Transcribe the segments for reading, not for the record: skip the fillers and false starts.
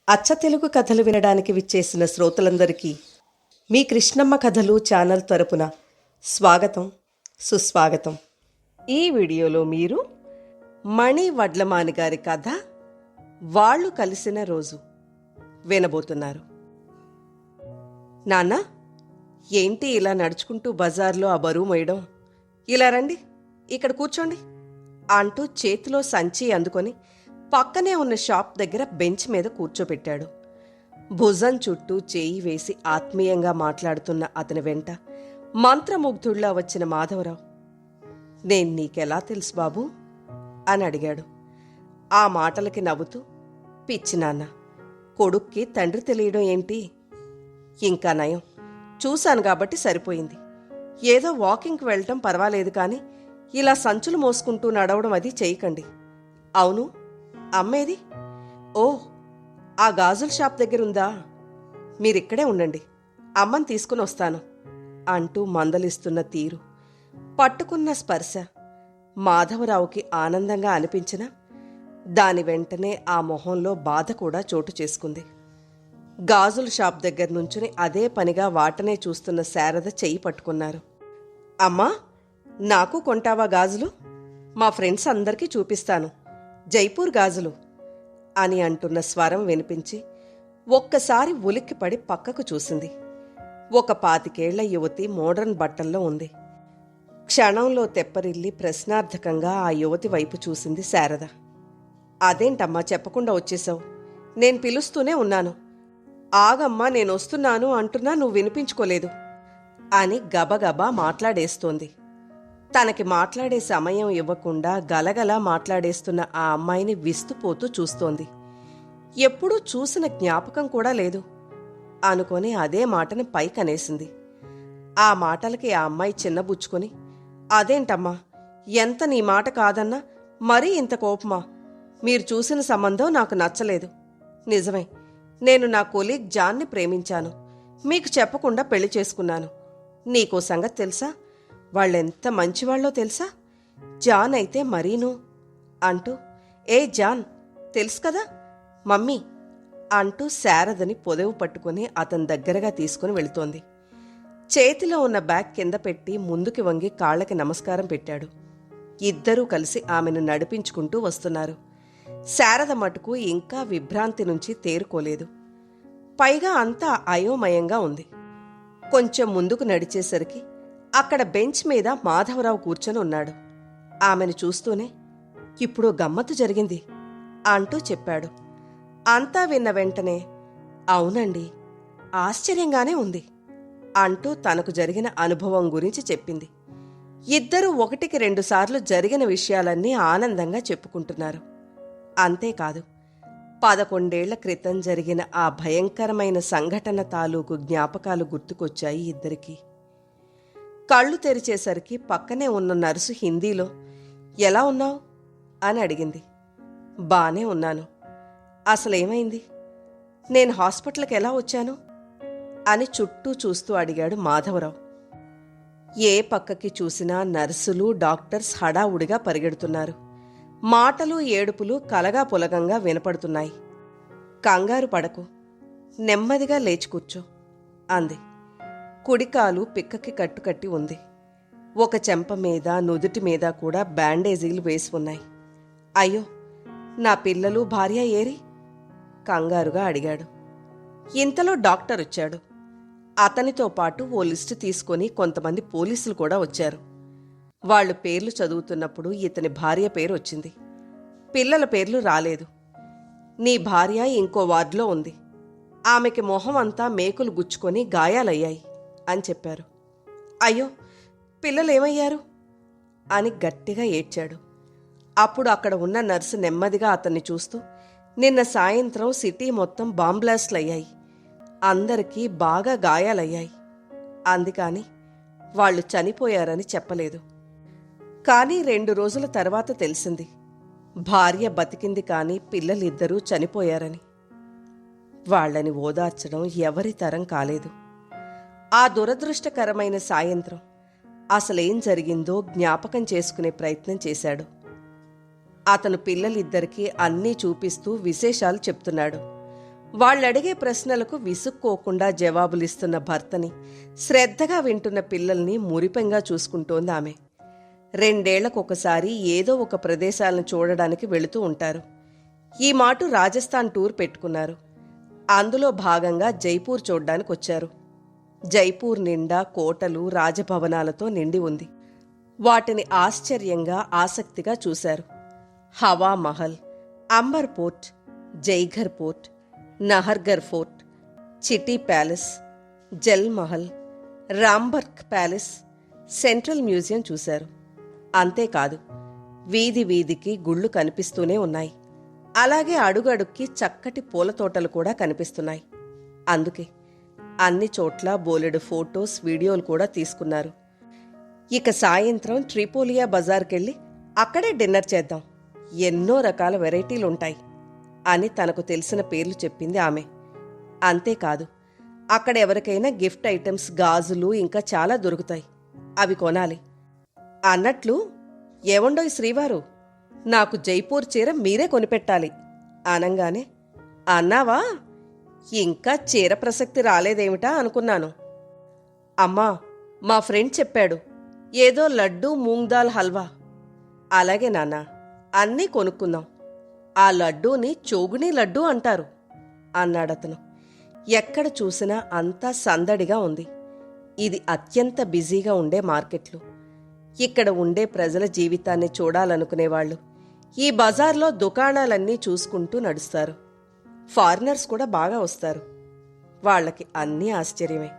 అచ్చ తెలుగు కథలు వినడానికి విచ్చేసిన శ్రోతలందరికీ మీ కృష్ణమ్మ కథలు ఛానల్ తరపున స్వాగతం, సుస్వాగతం. ఈ వీడియోలో మీరు మణి వడ్లమాని గారి కథ వాళ్ళు కలిసిన రోజు వినబోతున్నారు. నాన్న, ఏంటి ఇలా నడుచుకుంటూ బజార్లో ఆ బరువు మోయడం? ఇలా రండి, ఇక్కడ కూర్చోండి అంటూ చేతిలో సంచి అందుకొని పక్కనే ఉన్న షాప్ దగ్గర బెంచ్ మీద కూర్చోబెట్టాడు. భుజం చుట్టూ చేయి వేసి ఆత్మీయంగా మాట్లాడుతున్న అతని వెంట మంత్రముగ్ధుళ్లా వచ్చిన మాధవరావు, నేను నీకెలా తెలుసు బాబూ అని అడిగాడు. ఆ మాటలకి నవ్వుతూ, పిచ్చి నాన్న, కొడుక్కి తండ్రి తెలియడం ఏంటి? ఇంకా నయం, చూశాను కాబట్టి సరిపోయింది. ఏదో వాకింగ్కి వెళ్ళటం పర్వాలేదు, కానీ ఇలా సంచులు మోసుకుంటూ నడవడం అది చేయకండి. అవును, అమ్మేది? ఓ, ఆ గాజుల షాప్ దగ్గరుందా? మీరిక్కడే ఉండండి, అమ్మని తీసుకుని వస్తాను అంటూ మందలిస్తున్న తీరు, పట్టుకున్న స్పర్శ మాధవరావుకి ఆనందంగా అనిపించినా దాని వెంటనే ఆ మొహంలో బాధ కూడా చోటు చేసుకుంది. గాజుల షాప్ దగ్గర నుంచుని అదే పనిగా వాటనే చూస్తున్న శారద చెయ్యి పట్టుకున్నారు. అమ్మా, నాకు కొంటావా గాజులు? మా ఫ్రెండ్స్ అందరికీ చూపిస్తాను, జైపూర్ గాజులు అని అంటున్న స్వరం వినిపించి ఒక్కసారి ఉలిక్కిపడి పక్కకు చూసింది. ఒక 25 యువతి మోడర్న్ బట్టల్లో ఉంది. క్షణంలో తెప్పరిల్లి ప్రశ్నార్థకంగా ఆ యువతి వైపు చూసింది శారద. అదేంటమ్మా చెప్పకుండా వచ్చేశావు? నేను పిలుస్తూనే ఉన్నాను. ఆగమ్మా, నేనొస్తున్నాను అంటున్నా నువ్వు వినిపించుకోలేదు అని గబగబా మాట్లాడేస్తోంది. తనకి మాట్లాడే సమయం ఇవ్వకుండా గలగలా మాట్లాడేస్తున్న ఆ అమ్మాయిని విస్తుపోతూ చూస్తోంది. ఎప్పుడూ చూసిన జ్ఞాపకం కూడా లేదు అనుకొని అదే మాటని పైకనేసింది. ఆ మాటలకి ఆ అమ్మాయి చిన్నబుచ్చుకొని, అదేంటమ్మా, ఎంత నీ మాట కాదన్నా మరీ ఇంత కోపమా? మీరు చూసిన సంబంధం నాకు నచ్చలేదు. నిజమే, నేను నా కొలీగ్ జాన్ని ప్రేమించాను, మీకు చెప్పకుండా పెళ్లి చేసుకున్నాను. నీకో సంగతి తెలుసా? వాళ్ళెంత మంచివాళ్ళో తెలుసా? జాన్ అయితే మరీను అంటూ, ఏ జాన్ తెలుసు కదా మమ్మీ అంటూ శారదని పొదవు పట్టుకుని అతని దగ్గరగా తీసుకుని వెళుతోంది. చేతిలో ఉన్న బ్యాగ్ కింద పెట్టి ముందుకి వంగి కాళ్లకి నమస్కారం పెట్టాడు. ఇద్దరూ కలిసి ఆమెను నడిపించుకుంటూ వస్తున్నారు. శారద మటుకు ఇంకా విభ్రాంతి నుంచి తేరుకోలేదు. పైగా అంతా అయోమయంగా ఉంది. కొంచెం ముందుకు నడిచేసరికి అక్కడ బెంచ్ మీద మాధవరావు కూర్చొని ఉన్నాడు. ఆమెను చూస్తూనే, ఇప్పుడు గమ్మత్తు జరిగింది అంటూ చెప్పాడు. అంతా విన్న వెంటనే, అవునండి, ఆశ్చర్యంగానే ఉంది అంటూ తనకు జరిగిన అనుభవం గురించి చెప్పింది. ఇద్దరూ 1-2 సార్లు జరిగిన విషయాలన్నీ ఆనందంగా చెప్పుకుంటున్నారు. అంతేకాదు, 11 ఏళ్ల క్రితం జరిగిన ఆ భయంకరమైన సంఘటన తాలూకు జ్ఞాపకాలు గుర్తుకొచ్చాయి ఇద్దరికీ. కళ్ళు తెరిచేసరికి పక్కనే ఉన్న నర్సు హిందీలో, ఎలా ఉన్నావు అని అడిగింది. బానే ఉన్నాను. అసలేమైంది? నేను హాస్పిటల్కి ఎలా వచ్చాను అని చుట్టూ చూస్తూ అడిగాడు మాధవరావు. ఏ పక్కకి చూసినా నర్సులు, డాక్టర్స్ హడావుడిగా పరిగెడుతున్నారు. మాటలు, ఏడుపులు కలగా పులగంగా వినపడుతున్నాయి. కంగారు పడకు, నెమ్మదిగా లేచి కూర్చో అంది. కుడికాలు పిక్కకి కట్టుకట్టి ఉంది. ఒక చెంప మీద, నుదుటి మీద కూడా బ్యాండేజీలు వేసి ఉన్నాయి. అయ్యో, నా పిల్లలు, భార్య ఏరి? కంగారుగా అడిగాడు. ఇంతలో డాక్టర్ వచ్చాడు. అతనితో పాటు ఓ లిస్టు తీసుకొని కొంతమంది పోలీసులు కూడా వచ్చారు. వాళ్లు పేర్లు చదువుతున్నప్పుడు ఇతని భార్య పేరు వచ్చింది. పిల్లల పేర్లు రాలేదు. నీ భార్య ఇంకో వార్డులో ఉంది. ఆమెకి మొహం అంతా మేకులు గుచ్చుకొని గాయాలయ్యాయి అని చెప్పారు. అయ్యో, పిల్లలేమయ్యారు అని గట్టిగా ఏడ్చాడు. అప్పుడు అక్కడ ఉన్న నర్సు నెమ్మదిగా అతన్ని చూస్తూ, నిన్న సాయంత్రం సిటీ మొత్తం బాంబ్లాస్ట్లయ్యాయి, అందరికీ బాగా గాయాలయ్యాయి, అందుకని వాళ్ళు చనిపోయారని చెప్పలేదు. కానీ 2 రోజుల తర్వాత తెలిసింది, భార్య బతికింది కానీ పిల్లలిద్దరూ చనిపోయారని. వాళ్లని ఓదార్చడం ఎవరి తరం కాలేదు. ఆ దురదృష్టకరమైన సాయంత్రం అసలేం జరిగిందో జ్ఞాపకం చేసుకునే ప్రయత్నం చేశాడు. అతను పిల్లలిద్దరికీ అన్నీ చూపిస్తూ విశేషాలు చెప్తున్నాడు. వాళ్ళడిగే ప్రశ్నలకు విసుక్కోకుండా జవాబులిస్తున్న భర్తని, శ్రద్ధగా వింటున్న పిల్లల్ని మురిపెంగా చూసుకుంటోంది ఆమె. 2 ఏళ్లకొకసారి ఏదో ఒక ప్రదేశాలను చూడడానికి వెళుతూ ఉంటారు. ఈ మాటు రాజస్థాన్ టూర్ పెట్టుకున్నారు. అందులో భాగంగా జైపూర్ చూడ్డానికొచ్చారు. జైపూర్ నిండా కోటలు, రాజభవనాలతో నిండి ఉంది. వాటిని ఆశ్చర్యంగా, ఆసక్తిగా చూశారు. Hawa Mahal, Amber fort, Jaigarh fort, Nahargarh fort, city palace, Jal Mahal, Rambagh palace, central museum చూశారు. అంతేకాదు, వీధి వీధికి గుళ్ళు కనిపిస్తూనే ఉన్నాయి. అలాగే అడుగడుక్కి చక్కటి పూల తోటలు కూడా కనిపిస్తున్నాయి. అందుకే అన్ని చోట్ల బోలెడు ఫోటోస్, వీడియోలు కూడా తీసుకున్నారు. ఇక సాయంత్రం ట్రిపోలియా బజార్కెళ్ళి అక్కడే డిన్నర్ చేద్దాం, ఎన్నో రకాల వెరైటీలుంటాయి అని తనకు తెలిసిన పేర్లు చెప్పింది ఆమె. అంతేకాదు, అక్కడ ఎవరికైనా గిఫ్ట్ ఐటమ్స్, గాజులు ఇంకా చాలా దొరుకుతాయి, అవి కొనాలి. అన్నట్లు, ఏవండోయ్ శ్రీవారు, నాకు జైపూర్ చీర మీరే కొనిపెట్టాలి అనంగానే, అన్నావా, ఇంకా చీర ప్రసక్తి రాలేదేమిటా అనుకున్నాను. అమ్మా, మా ఫ్రెండ్ చెప్పాడు, ఏదో లడ్డూ, మూంగ్ దాల్ హల్వా. అలాగే నాన్న, అన్నీ కొనుక్కుందాం. ఆ లడ్డూని చోగునీ లడ్డూ అంటారు అన్నాడతను. ఎక్కడ చూసినా అంతా సందడిగా ఉంది. ఇది అత్యంత బిజీగా ఉండే మార్కెట్లు. ఇక్కడ ఉండే ప్రజల జీవితాన్ని చూడాలనుకునేవాళ్లు ఈ బజార్లో దుకాణాలన్నీ చూసుకుంటూ నడుస్తారు. ఫారినర్స్ కూడా బాగా వస్తారు. వాళ్లకి అన్నీ ఆశ్చర్యమే.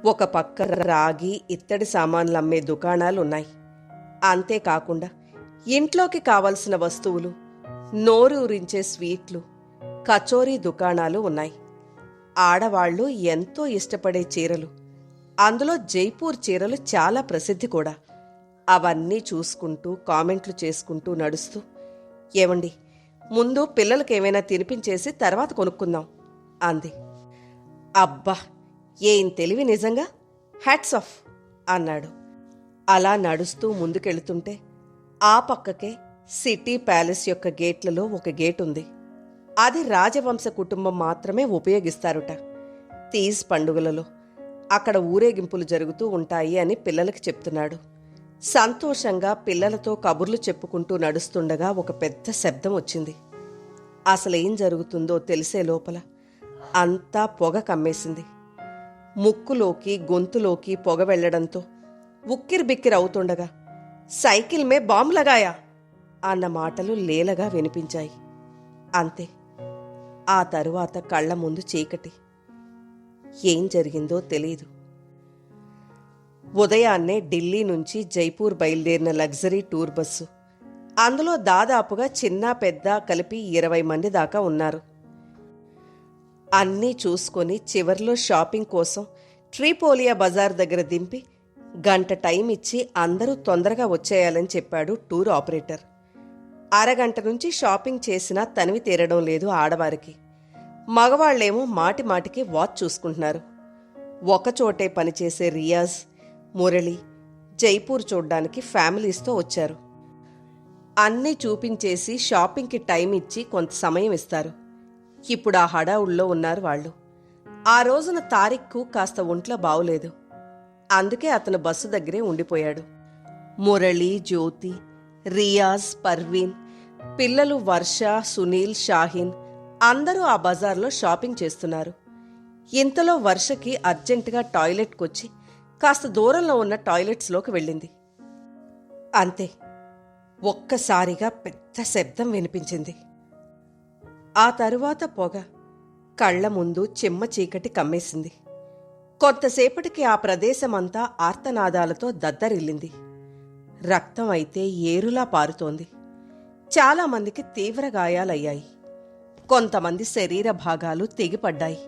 ఒక పక్క రాగి, ఇత్తడి సామాన్లు అమ్మే దుకాణాలున్నాయి. అంతేకాకుండా ఇంట్లోకి కావలసిన వస్తువులు, నోరు ఊరించే స్వీట్లు, కచోరీ దుకాణాలు ఉన్నాయి. ఆడవాళ్లు ఎంతో ఇష్టపడే చీరలు, అందులో జైపూర్ చీరలు చాలా ప్రసిద్ధి కూడా. అవన్నీ చూసుకుంటూ, కామెంట్లు చేసుకుంటూ నడుస్తూ, ఏమండి, ముందు పిల్లలకేమైనా తినిపించేసి తర్వాత కొనుక్కుందాం అంది. అబ్బా, ఏం తెలివి నిజంగా, హ్యాట్స్ ఆఫ్ అన్నాడు. అలా నడుస్తూ ముందుకెళ్తుంటే ఆ పక్కకే సిటీ ప్యాలెస్ యొక్క గేట్లలో ఒక గేట్ ఉంది. అది రాజవంశ కుటుంబం మాత్రమే ఉపయోగిస్తారుట. తీజ్ పండుగలలో అక్కడ ఊరేగింపులు జరుగుతూ ఉంటాయి అని పిల్లలకి చెప్తున్నాడు. సంతోషంగా పిల్లలతో కబుర్లు చెప్పుకుంటూ నడుస్తుండగా ఒక పెద్ద శబ్దం వచ్చింది. అసలేం జరుగుతుందో తెలిసే లోపల అంతా పొగ కమ్మేసింది. ముక్కులోకి, గొంతులోకి పొగ వెళ్లడంతో ఉక్కిరిబిక్కిరి అవుతుండగా, సైకిల్ మే బాంబు లగాయా అన్న మాటలు లేలగా వినిపించాయి. అంతే. ఆ తరువాత కళ్ల ముందు చీకటి. ఏం జరిగిందో తెలీదు. ఉదయాన్నే ఢిల్లీ నుంచి జైపూర్ బయలుదేరిన లగ్జరీ టూర్ బస్సు. అందులో దాదాపుగా చిన్న పెద్ద కలిపి 20 మంది దాకా ఉన్నారు. అన్నీ చూసుకొని చివర్లో షాపింగ్ కోసం ట్రిపోలియా బజార్ దగ్గర దింపి గంట టైం ఇచ్చి అందరూ తొందరగా వచ్చేయాలని చెప్పాడు టూర్ ఆపరేటర్. అరగంట నుంచి షాపింగ్ చేసినా తనివి తీరడం లేదు ఆడవారికి. మగవాళ్లేమో మాటి మాటికి వాచ్ చూసుకుంటున్నారు. ఒకచోటే పనిచేసే రియాజ్, మురళి జైపూర్ చూడ్డానికి ఫ్యామిలీస్తో వచ్చారు. అన్నీ చూపించేసి షాపింగ్కి టైం ఇచ్చి కొంత సమయం ఇస్తారు. ఇప్పుడు ఆ హడావుల్లో ఉన్నారు వాళ్ళు. ఆ రోజున తారిక్కు కాస్త ఒంట్లో బావులేదు. అందుకే అతను బస్సు దగ్గరే ఉండిపోయాడు. మురళి, జ్యోతి, రియాజ్, పర్వీన్, పిల్లలు వర్ష, సునీల్, షాహీన్ అందరూ ఆ బజార్లో షాపింగ్ చేస్తున్నారు. ఇంతలో వర్షకి అర్జెంటుగా టాయిలెట్కొచ్చి కాస్త దూరంలో ఉన్న టాయిలెట్స్లోకి వెళ్ళింది. అంతే, ఒక్కసారిగా పెద్ద శబ్దం వినిపించింది. ఆ తరువాత పొగ. కళ్ల ముందు చిమ్మ చీకటి కమ్మేసింది. కొంతసేపటికి ఆ ప్రదేశమంతా ఆర్తనాదాలతో దద్దరిల్లింది. రక్తం అయితే ఏరులా పారుతోంది. చాలామందికి తీవ్ర గాయాలయ్యాయి. కొంతమంది శరీర భాగాలు తెగిపడ్డాయి.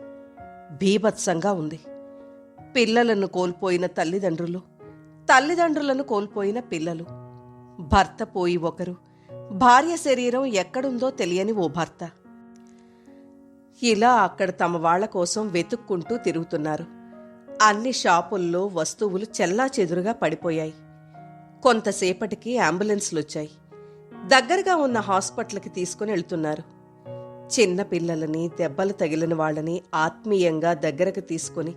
భీభత్సంగా ఉంది. పిల్లలను కోల్పోయిన తల్లిదండ్రులు, తల్లిదండ్రులను కోల్పోయిన పిల్లలు, భర్త పోయి ఒకరు, భార్య శరీరం ఎక్కడుందో తెలియని ఓ భర్త. ఇలా అక్కడ తమ వాళ్ల కోసం వెతుక్కుంటూ తిరుగుతున్నారు. అన్ని షాపుల్లో వస్తువులు చెల్లాచెదురుగా పడిపోయాయి. కొంతసేపటికి అంబులెన్స్లొచ్చాయి. దగ్గరగా ఉన్న హాస్పిటల్కి తీసుకుని వెళ్తున్నారు. చిన్న పిల్లలని, దెబ్బలు తగిలిన వాళ్ళని ఆత్మీయంగా దగ్గరకు తీసుకుని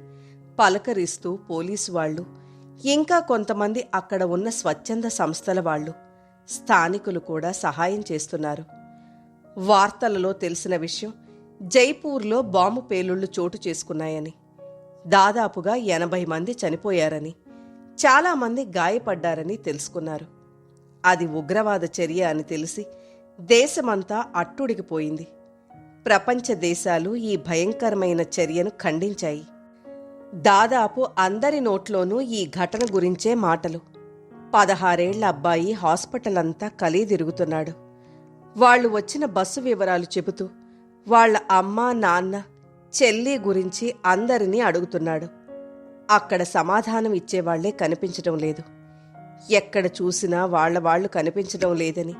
పలకరిస్తూ పోలీసు వాళ్ళు, ఇంకా కొంతమంది అక్కడ ఉన్న స్వచ్ఛంద సంస్థల వాళ్ళు, స్థానికులు కూడా సహాయం చేస్తున్నారు. వార్తలలో తెలిసిన విషయం జైపూర్లో బాంబు పేలుళ్లు చోటు చేసుకున్నాయని, దాదాపుగా 80 మంది చనిపోయారని, చాలామంది గాయపడ్డారని తెలుసుకున్నారు. అది ఉగ్రవాద చర్య అని తెలిసి దేశమంతా అట్టుడికిపోయింది. ప్రపంచ దేశాలు ఈ భయంకరమైన చర్యను ఖండించాయి. దాదాపు అందరి నోట్లోనూ ఈ ఘటన గురించే మాటలు. 16 ఏళ్ల అబ్బాయి హాస్పిటల్ అంతా కలిదిరుగుతున్నాడు. వాళ్లు వచ్చిన బస్సు వివరాలు చెబుతూ వాళ్ల అమ్మ, నాన్న, చెల్లి గురించి అందరినీ అడుగుతున్నాడు. అక్కడ సమాధానం ఇచ్చేవాళ్లే కనిపించడం లేదు. ఎక్కడ చూసినా వాళ్లు కనిపించడం లేదని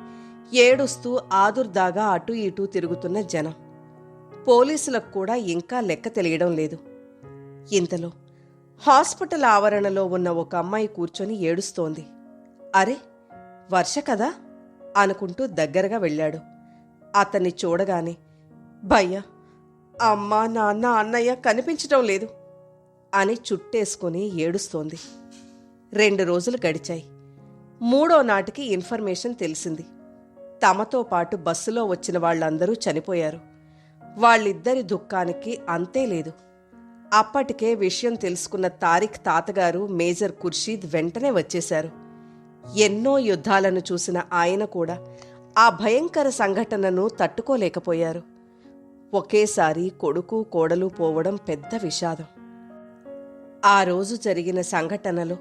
ఏడుస్తూ ఆదుర్దాగా అటూ ఇటూ తిరుగుతున్న జనం. పోలీసులకు కూడా ఇంకా లెక్క తెలియడం లేదు. ఇంతలో హాస్పిటల్ ఆవరణలో ఉన్న ఒక అమ్మాయి కూర్చొని ఏడుస్తోంది. అరే, వర్ష కదా అనుకుంటూ దగ్గరగా వెళ్ళాడు. అతన్ని చూడగానే, భయ్యా, అమ్మా, నాన్న, అన్నయ్య కనిపించటం లేదు అని చుట్టేసుకుని ఏడుస్తోంది. 2 రోజులు గడిచాయి. 3వ నాటికి ఇన్ఫర్మేషన్ తెలిసింది. తమతో పాటు బస్సులో వచ్చిన వాళ్ళందరూ చనిపోయారు. వాళ్ళిద్దరి దుఃఖానికి అంతే లేదు. అప్పటికే విషయం తెలుసుకున్న తారిక్ తాతగారు, మేజర్ ఖుర్షీద్ వెంటనే వచ్చేశారు. ఎన్నో యుద్ధాలను చూసిన ఆయన కూడా ఆ భయంకర సంఘటనను తట్టుకోలేకపోయారు. ఒకేసారి కొడుకు, కోడలు పోవడం పెద్ద విషాదం. ఆ రోజు జరిగిన సంఘటనలో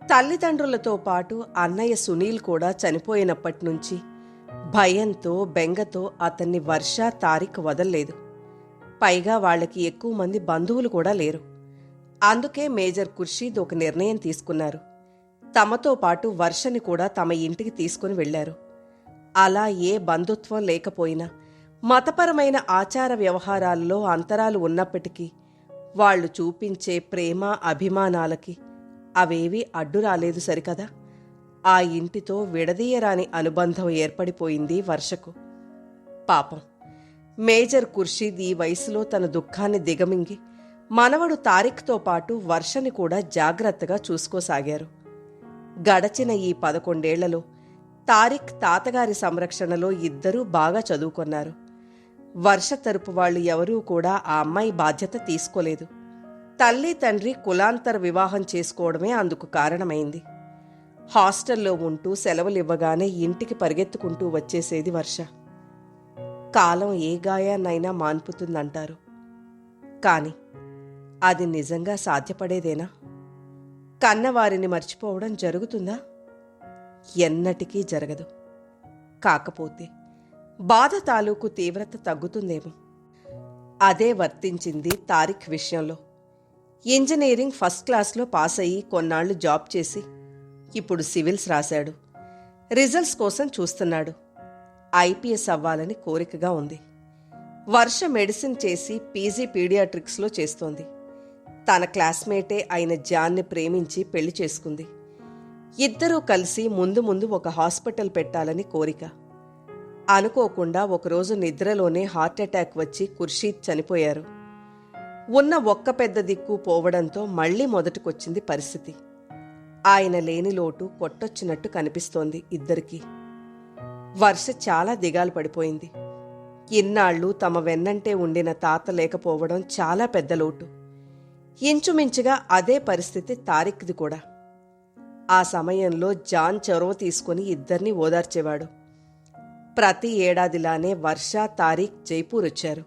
తల్లిదండ్రులతో పాటు అన్నయ్య సునీల్ కూడా చనిపోయినప్పటినుంచి భయంతో, బెంగతో అతన్ని వర్ష, తారిక్ వదల్లేదు. పైగా వాళ్ళకి ఎక్కువ మంది బంధువులు కూడా లేరు. అందుకే మేజర్ ఖుర్షీద్ ఒక నిర్ణయం తీసుకున్నారు. తమతో పాటు వర్షని కూడా తమ ఇంటికి తీసుకుని వెళ్లారు. అలా ఏ బంధుత్వం లేకపోయినా, మతపరమైన ఆచార వ్యవహారాల్లో అంతరాలు ఉన్నప్పటికీ వాళ్లు చూపించే ప్రేమ, అభిమానాలకి అవేవీ అడ్డు రాలేదు సరికదా. ఆ ఇంటితో విడదీయరాని అనుబంధం ఏర్పడిపోయింది వర్షకు. పాపం, మేజర్ ఖుర్షీద్ ఈ వయసులో తన దుఃఖాన్ని దిగమింగి మనవడు తారిక్తో పాటు వర్షని కూడా జాగ్రత్తగా చూసుకోసాగారు. గడచిన ఈ 11 ఏళ్లలో తారిక్ తాతగారి సంరక్షణలో ఇద్దరూ బాగా చదువుకొన్నారు. వర్ష తరపు వాళ్ళు ఎవరూ కూడా ఆ అమ్మాయి బాధ్యత తీసుకోలేదు. తల్లి, తండ్రి కులాంతర వివాహం చేసుకోవడమే అందుకు కారణమైంది. హాస్టల్లో ఉంటూ సెలవులివ్వగానే ఇంటికి పరిగెత్తుకుంటూ వచ్చేసేది వర్ష. కాలం ఏ గాయాన్నైనా మాన్పుతుందంటారు. కాని అది నిజంగా సాధ్యపడేదేనా? కన్నవారిని మర్చిపోవడం జరుగుతుందా? ఎన్నటికీ జరగదు. కాకపోతే బాధ తాలూకు తీవ్రత తగ్గుతుందేమో. అదే వర్తించింది తారిక్ విషయంలో. ఇంజనీరింగ్ ఫస్ట్ క్లాస్లో పాస్ అయ్యి కొన్నాళ్లు జాబ్ చేసి ఇప్పుడు సివిల్స్ రాశాడు. రిజల్ట్స్ కోసం చూస్తున్నాడు. ఐపీఎస్ అవ్వాలని కోరికగా ఉంది. వర్ష మెడిసిన్ చేసి పీజీ పీడియాట్రిక్స్లో చేస్తోంది. తన క్లాస్మేటే అయిన జాన్ని ప్రేమించి పెళ్లి చేసుకుంది. ఇద్దరూ కలిసి ముందు ముందు ఒక హాస్పిటల్ పెట్టాలని కోరిక. అనుకోకుండా ఒకరోజు నిద్రలోనే హార్ట్అటాక్ వచ్చి ఖుర్షీద్ చనిపోయారు. ఉన్న ఒక్క పెద్ద దిక్కు పోవడంతో మళ్లీ మొదటికొచ్చింది పరిస్థితి. ఆయన లేని లోటు కొట్టొచ్చినట్టు కనిపిస్తోంది ఇద్దరికీ. వర్ష చాలా దిగాలు పడిపోయింది. ఇన్నాళ్లు తమ వెన్నంటే ఉండిన తాత లేకపోవడం చాలా పెద్ద లోటు. ఇంచుమించుగా అదే పరిస్థితి తారిక్ది కూడా. ఆ సమయంలో జాన్ చొరవ తీసుకుని ఇద్దరినీ ఓదార్చేవాడు. ప్రతి ఏడాదిలానే వర్ష, తారిక్ జైపూర్ వచ్చారు.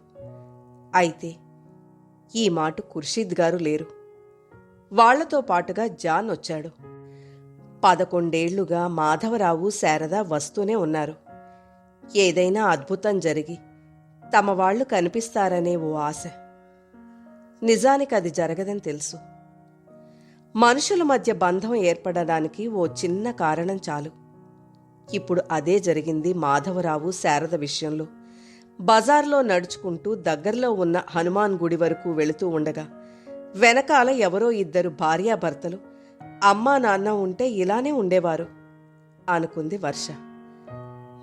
అయితే ఈ మాట ఖుర్షీద్ గారు లేరు. వాళ్లతో పాటుగా జాన్ వచ్చాడు. 11 ఏళ్లుగా మాధవరావు, శారద వస్తూనే ఉన్నారు. ఏదైనా అద్భుతం జరిగి తమ వాళ్లు కనిపిస్తారనే ఓ ఆశ. నిజానికి అది జరగదని తెలుసు. మనుషుల మధ్య బంధం ఏర్పడడానికి ఓ చిన్న కారణం చాలు. ఇప్పుడు అదే జరిగింది మాధవరావు, శారద విషయంలో. బజార్లో నడుచుకుంటూ దగ్గరలో ఉన్న హనుమాన్ గుడి వరకు వెళుతూ ఉండగా వెనకాల ఎవరో ఇద్దరు భార్యాభర్తలు, అమ్మా నాన్న ఉంటే ఇలానే ఉండేవారు అనుకుంది వర్ష.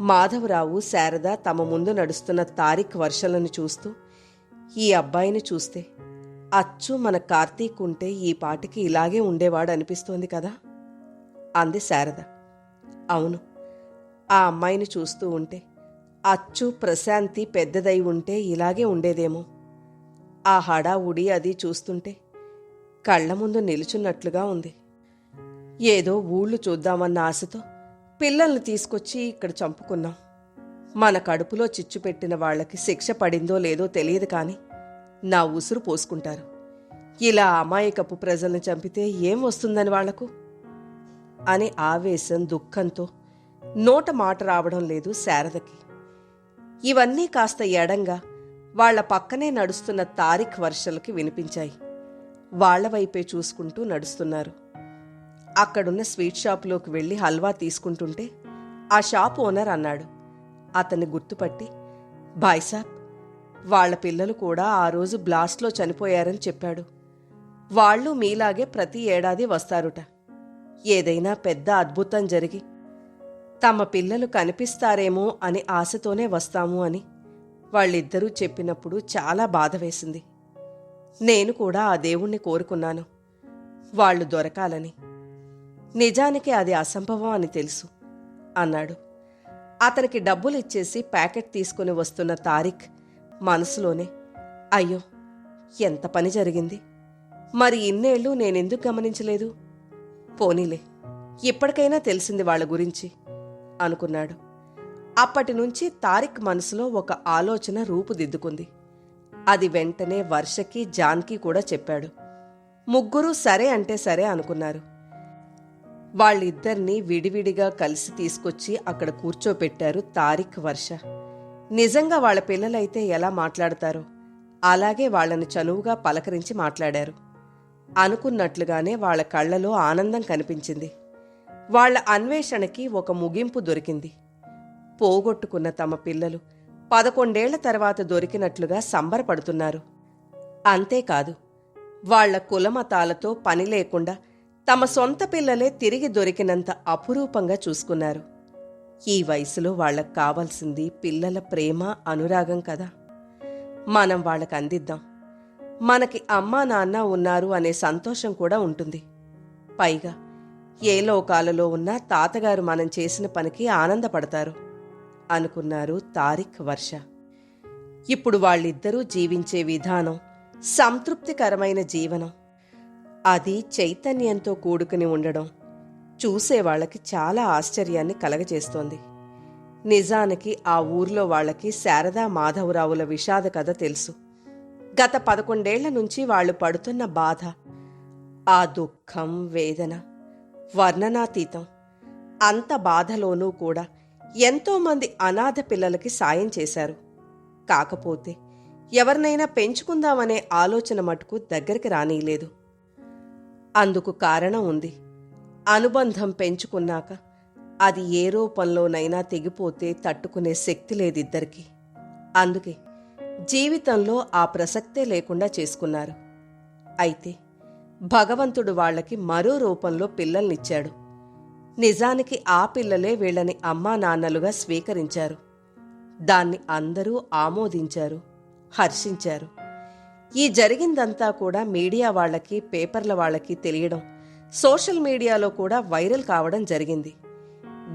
మాధవరావు శారద తమ ముందు నడుస్తున్న తారిక్ వర్షలను చూస్తూ, ఈ అబ్బాయిని చూస్తే అచ్చు మన కార్తీక్ ఉంటే ఈ పాటికి ఇలాగే ఉండేవాడు అనిపిస్తోంది కదా అంది శారద. అవును, ఆ అమ్మాయిని చూస్తూ ఉంటే అచ్చు ప్రశాంతి పెద్దదై ఉంటే ఇలాగే ఉండేదేమో. ఆ హడావుడి అది చూస్తుంటే కళ్ల ముందు నిలుచున్నట్లుగా ఉంది. ఏదో ఊళ్ళు చూద్దామన్న ఆశతో పిల్లల్ని తీసుకొచ్చి ఇక్కడ చంపుకున్నాం. మన కడుపులో చిచ్చు పెట్టిన వాళ్లకి శిక్ష పడిందో లేదో తెలియదు, కానీ నా ఉసురు పోసుకుంటారు. ఇలా అమాయకపు ప్రజల్ని చంపితే ఏం వస్తుందని వాళ్లకు అని ఆవేశం దుఃఖంతో నోట మాట రావడం లేదు శారదకి. ఇవన్నీ కాస్త ఎడంగా వాళ్ల పక్కనే నడుస్తున్న తారిక్ వర్షలకి వినిపించాయి. వాళ్ల వైపే చూసుకుంటూ నడుస్తున్నారు. అక్కడున్న స్వీట్ షాపులోకి వెళ్లి హల్వా తీసుకుంటుంటే ఆ షాప్ ఓనర్ అన్నాడు. అతన్ని గుర్తుపట్టి, భాయ్సాబ్, వాళ్ల పిల్లలు కూడా ఆ రోజు బ్లాస్ట్లో చనిపోయారని చెప్పాడు. వాళ్ళు మీలాగే ప్రతి ఏడాది వస్తారుట. ఏదైనా పెద్ద అద్భుతం జరిగి తమ పిల్లలు కనిపిస్తారేమో అని ఆశతోనే వస్తాము అని వాళ్ళిద్దరూ చెప్పినప్పుడు చాలా బాధ వేసింది. నేను కూడా ఆ దేవుణ్ణి కోరుకున్నాను, వాళ్ళు దొరకాలని. నిజానికి అది అసంభవం అని తెలుసు అన్నాడు. అతనికి డబ్బులు ఇచ్చేసి ప్యాకెట్ తీసుకుని వస్తున్న తారిక్ మనసులోనే, అయ్యో ఎంత పని జరిగింది, మరి ఇన్నేళ్ళు నేనెందుకు గమనించలేదు, పోనీలే ఇప్పటికైనా తెలిసింది వాళ్ళ గురించి అనుకున్నాడు. అప్పటినుంచి తారిక్ మనసులో ఒక ఆలోచన రూపుదిద్దుకుంది. అది వెంటనే వర్షకి జాన్కి కూడా చెప్పాడు. ముగ్గురూ సరే అంటే సరే అనుకున్నారు. వాళ్ళిద్దరినీ విడివిడిగా కలిసి తీసుకొచ్చి అక్కడ కూర్చోపెట్టారు తారిక్, వర్ష. నిజంగా వాళ్ళ పిల్లలైతే ఎలా మాట్లాడతారో అలాగే వాళ్లని చనువుగా పలకరించి మాట్లాడారు. అనుకున్నట్లుగానే వాళ్ల కళ్లలో ఆనందం కనిపించింది. వాళ్ల అన్వేషణకి ఒక ముగింపు దొరికింది. పోగొట్టుకున్న తమ పిల్లలు 11 ఏళ్ల తర్వాత దొరికినట్లుగా సంబరపడుతున్నారు. అంతేకాదు, వాళ్ల కులమతాలతో పని లేకుండా తమ సొంత పిల్లలే తిరిగి దొరికినంత అపురూపంగా చూసుకున్నారు. ఈ వయసులో వాళ్లకు కావాల్సింది పిల్లల ప్రేమ, అనురాగం కదా. మనం వాళ్లకు అందిద్దాం. మనకి అమ్మా నాన్న ఉన్నారు అనే సంతోషం కూడా ఉంటుంది. పైగా ఏ లోకాలలో ఉన్నా తాతగారు మనం చేసిన పనికి ఆనందపడతారు అనుకున్నారు తారిక్, వర్ష. ఇప్పుడు వాళ్ళిద్దరూ జీవించే విధానం సంతృప్తికరమైన జీవనం. అది చైతన్యంతో కూడుకుని ఉండడం చూసేవాళ్లకి చాలా ఆశ్చర్యాన్ని కలగజేస్తోంది. నిజానికి ఆ ఊర్లో వాళ్లకి శారదా మాధవరావుల విషాద కథ తెలుసు. గత 11 ఏళ్ల నుంచి వాళ్లు పడుతున్న బాధ, ఆ దుఃఖం, వేదన వర్ణనాతీతం. అంత బాధలోనూ కూడా ఎంతోమంది అనాథ పిల్లలకి సాయం చేశారు. కాకపోతే ఎవరినైనా పెంచుకుందామనే ఆలోచన మటుకు దగ్గరికి రానీయలేదు. అందుకు కారణం ఉంది. అనుబంధం పెంచుకున్నాక అది ఏ రూపంలోనైనా తెగిపోతే తట్టుకునే శక్తి లేదిద్దరికీ. అందుకే జీవితంలో ఆ ప్రసక్తే లేకుండా చేసుకున్నారు. అయితే భగవంతుడు వాళ్లకి మరో రూపంలో పిల్లల్నిచ్చాడు. నిజానికి ఆ పిల్లలే వీళ్ళని అమ్మా నాన్నలుగా స్వీకరించారు. దాన్ని అందరూ ఆమోదించారు, హర్షించారు. ఈ జరిగిందంతా కూడా మీడియా వాళ్లకి, పేపర్ల వాళ్లకి తెలియడం, సోషల్ మీడియాలో కూడా వైరల్ కావడం జరిగింది.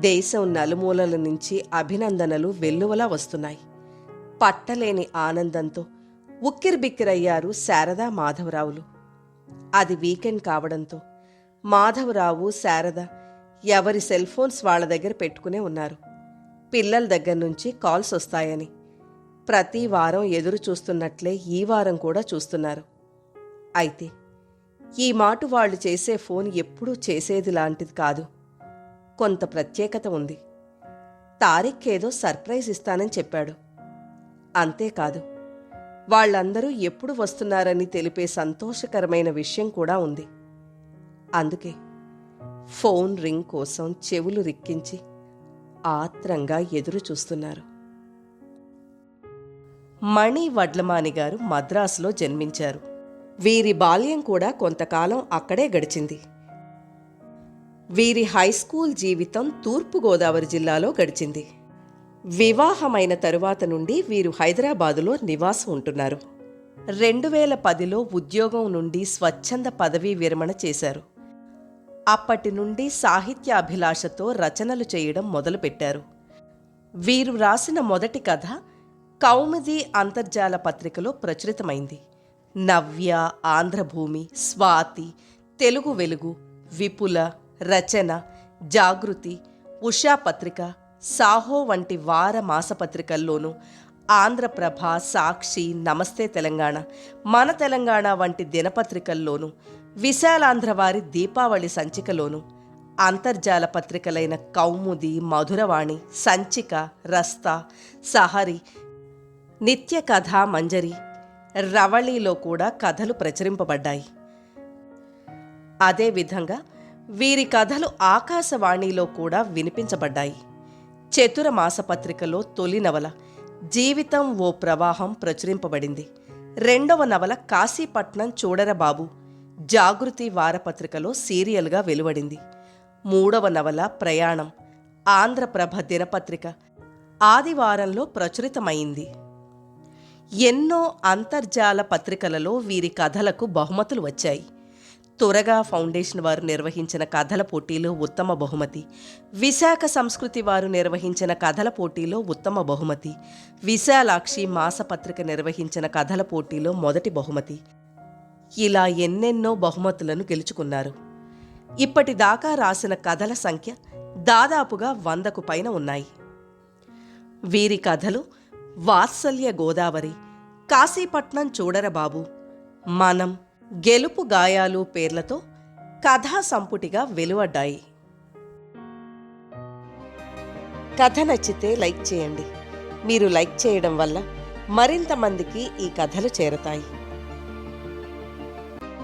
దేశం నలుమూలల నుంచి అభినందనలు వెల్లువలా వస్తున్నాయి. పట్టలేని ఆనందంతో ఉక్కిరిబిక్కిరయ్యారు శారదా, మాధవరావులు. అది వీకెండ్ కావడంతో మాధవరావు, శారద ఎవరి సెల్ ఫోన్స్ వాళ్ల దగ్గర పెట్టుకునే ఉన్నారు. పిల్లల దగ్గర నుంచి కాల్స్ వస్తాయని ప్రతి వారం ఎదురు చూస్తున్నట్లే ఈ వారం కూడా చూస్తున్నారు. అయితే ఈ మాటు వాళ్లు చేసే ఫోన్ ఎప్పుడూ చేసేది లాంటిది కాదు. కొంత ప్రత్యేకత ఉంది. తారిక్ ఏదో సర్ప్రైజ్ ఇస్తానని చెప్పాడు. అంతేకాదు, వాళ్లందరూ ఎప్పుడు వస్తున్నారని తెలిపే సంతోషకరమైన విషయం కూడా ఉంది. అందుకే ఫోన్ రింగ్ కోసం చెవులు రిక్కించి ఆత్రంగా ఎదురు చూస్తున్నారు. మణి వడ్లమాని గారు మద్రాసులో జన్మించారు. వీరి బాల్యం కూడా కొంతకాలం అక్కడే గడిచింది. వీరి హైస్కూల్ జీవితం తూర్పుగోదావరి జిల్లాలో గడిచింది. వివాహమైన తరువాత నుండి వీరు హైదరాబాదులో నివాసం ఉంటున్నారు. 2010లో ఉద్యోగం నుండి స్వచ్ఛంద పదవీ విరమణ చేశారు. అప్పటి నుండి సాహిత్య అభిలాషతో రచనలు చేయడం మొదలుపెట్టారు. వీరు రాసిన మొదటి కథ కౌముది అంతర్జాల పత్రికలో ప్రచురితమైంది. నవ్య, ఆంధ్రభూమి, స్వాతి, తెలుగు వెలుగు, విపుల, రచన, జాగృతి, ఉషా పత్రిక, సాహో వంటి వార మాసపత్రికల్లోనూ, ఆంధ్రప్రభ, సాక్షి, నమస్తే తెలంగాణ, మన తెలంగాణ వంటి దినపత్రికల్లోనూ, విశాలాంధ్ర వారి దీపావళి సంచికలోనూ, అంతర్జాల పత్రికలైన కౌముది, మధురవాణి, సంచిక, రస్తా, సహరి, నిత్య కథ మంజరి, రవళిలో కూడా కథలు ప్రచురింపబడ్డాయి. అదేవిధంగా వీరి కథలు ఆకాశవాణిలో కూడా వినిపించబడ్డాయి. చతుర మాసపత్రికలో తొలి నవల జీవితం ఓ ప్రవాహం ప్రచురింపబడింది. రెండవ నవల కాశీపట్నం చూడరబాబు జాగృతి వారపత్రికలో సీరియల్గా వెలువడింది. మూడవ నవల ప్రయాణం ఆంధ్రప్రభ దినపత్రిక ఆదివారంలో ప్రచురితమైంది. ఎన్నో అంతర్జాల పత్రికలలో వీరి కథలకు బహుమతులు వచ్చాయి. త్వరగా ఫౌండేషన్ వారు నిర్వహించిన కథల పోటీలో ఉత్తమ బహుమతి, విశాఖ సంస్కృతి వారు నిర్వహించిన కథల పోటీలో ఉత్తమ బహుమతి, విశాలాక్షి మాసపత్రిక నిర్వహించిన కథల పోటీలో మొదటి బహుమతి, ఇలా ఎన్నెన్నో బహుమతులను గెలుచుకున్నారు. ఇప్పటిదాకా రాసిన కథల సంఖ్య దాదాపుగా 100కు పైన ఉన్నాయి. వీరి కథలు వాత్సల్య గోదావరి, కాశీపట్నం చూడరబాబు, మనం, గెలుపు గాయాలు పేర్లతో కథా సంపుటిగా వెలువడ్డాయి. కథ నచ్చితే లైక్ చేయండి. మీరు లైక్ చేయడం వల్ల మరింత మందికి ఈ కథలు చేరతాయి.